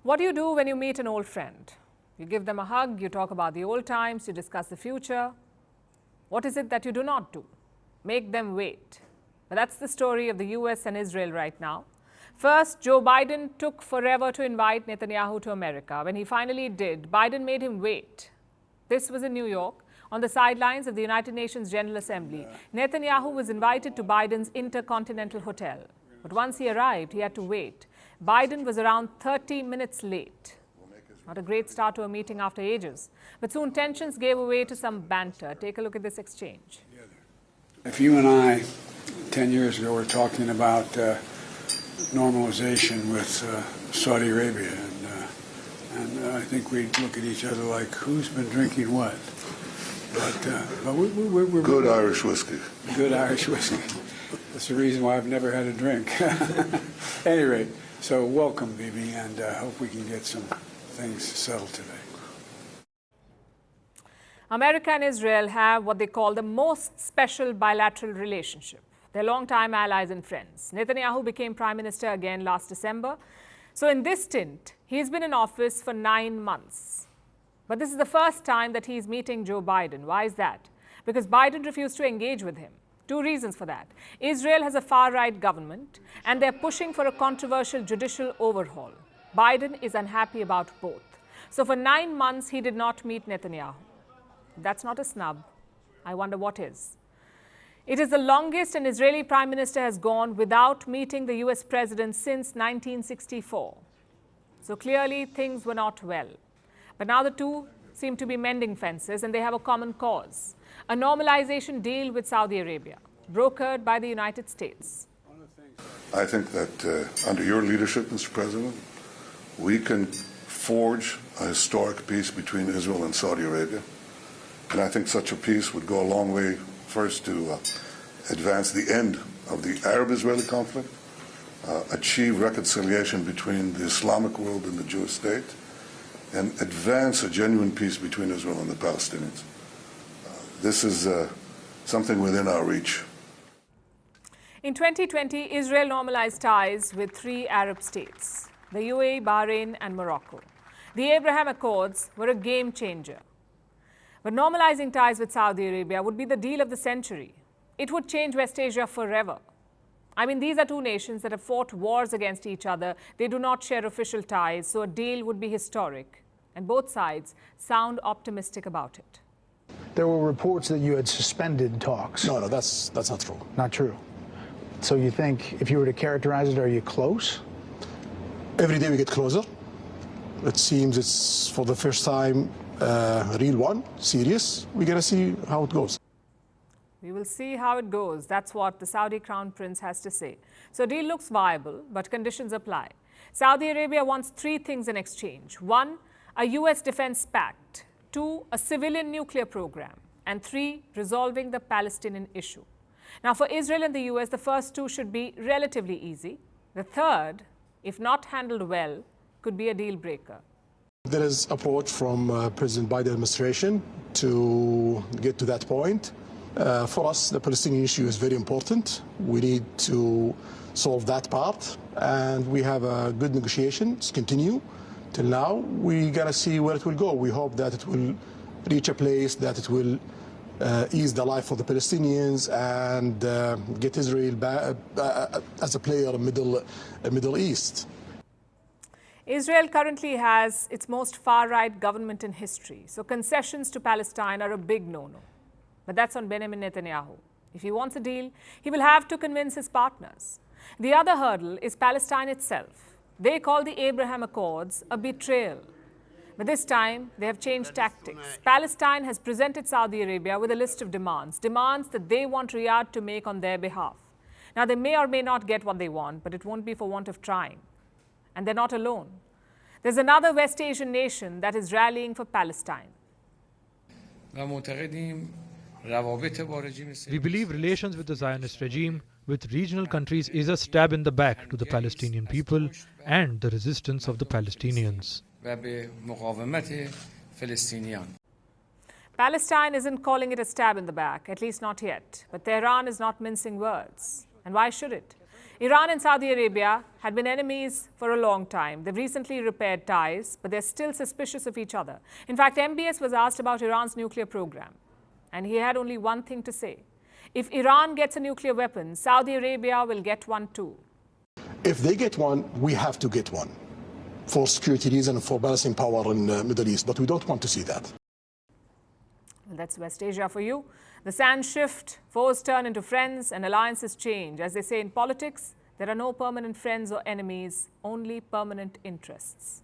What do you do when you meet an old friend? You give them a hug, you talk about the old times, you discuss the future. What is it that you do not do? Make them wait. But that's the story of the US and Israel right now. First, Joe Biden took forever to invite Netanyahu to America. When he finally did, Biden made him wait. This was in New York, on the sidelines of the United Nations General Assembly. Netanyahu was invited to Biden's Intercontinental Hotel. But once he arrived, he had to wait. Biden was around 30 minutes late. Not a great start to a meeting after ages. But soon tensions gave way to some banter. Take a look at this exchange. If you and I, 10 years ago, were talking about normalization with Saudi Arabia, and I think we'd look at each other like, who's been drinking what? But we're good Irish whiskey. Good Irish whiskey. That's the reason why I've never had a drink. At any rate, so welcome, Bibi, and hope we can get some things settled today. America and Israel have what they call the most special bilateral relationship. They're longtime allies and friends. Netanyahu became prime minister again last December. So in this stint, he's been in office for 9 months. But this is the first time that he's meeting Joe Biden. Why is that? Because Biden refused to engage with him. 2 reasons for that. Israel has a far-right government, and they're pushing for a controversial judicial overhaul. Biden is unhappy about both. So for 9 months, he did not meet Netanyahu. That's not a snub. I wonder what is. It is the longest an Israeli prime minister has gone without meeting the US president since 1964. So clearly, things were not well. But now the two seem to be mending fences, and they have a common cause. A normalization deal with Saudi Arabia, brokered by the United States. I think that under your leadership, Mr. President, we can forge a historic peace between Israel and Saudi Arabia. And I think such a peace would go a long way, first, to advance the end of the Arab-Israeli conflict, achieve reconciliation between the Islamic world and the Jewish state, and advance a genuine peace between Israel and the Palestinians. This is something within our reach. In 2020, Israel normalized ties with 3 Arab states, the UAE, Bahrain, and Morocco. The Abraham Accords were a game changer. But normalizing ties with Saudi Arabia would be the deal of the century. It would change West Asia forever. I mean, these are 2 nations that have fought wars against each other. They do not share official ties, so a deal would be historic. And both sides sound optimistic about it. There were reports that you had suspended talks. No, that's not true. Not true. So you think, if you were to characterize it, are you close? Every day we get closer. It seems it's, for the first time, real one, serious. We're going to see how it goes. We will see how it goes. That's what the Saudi Crown Prince has to say. So deal looks viable, but conditions apply. Saudi Arabia wants 3 things in exchange. 1, a US defense pact. 2, a civilian nuclear program. And 3, resolving the Palestinian issue. Now, for Israel and the US, the first 2 should be relatively easy. The third, if not handled well, could be a deal breaker. There is approach from President Biden administration to get to that point. For us, the Palestinian issue is very important. We need to solve that part, and we have a good negotiations continue till now. We gotta see where it will go. We hope that it will reach a place that it will ease the life of the Palestinians and get Israel back, as a player in Middle East. Israel currently has its most far-right government in history, so concessions to Palestine are a big no-no. But that's on Benjamin Netanyahu. If he wants a deal, he will have to convince his partners. The other hurdle is Palestine itself. They call the Abraham Accords a betrayal. But this time, they have changed tactics. Palestine has presented Saudi Arabia with a list of demands that they want Riyadh to make on their behalf. Now, they may or may not get what they want, but it won't be for want of trying. And they're not alone. There's another West Asian nation that is rallying for Palestine. We believe relations with the Zionist regime with regional countries is a stab in the back to the Palestinian people and the resistance of the Palestinians. Palestine isn't calling it a stab in the back, at least not yet. But Tehran is not mincing words. And why should it? Iran and Saudi Arabia had been enemies for a long time. They've recently repaired ties, but they're still suspicious of each other. In fact, MBS was asked about Iran's nuclear program, and he had only one thing to say. If Iran gets a nuclear weapon, Saudi Arabia will get one too. If they get one, we have to get one for security reasons, for balancing power in the Middle East, but we don't want to see that. Well, that's West Asia for you. The sands shift, foes turn into friends, and alliances change. As they say in politics, there are no permanent friends or enemies, only permanent interests.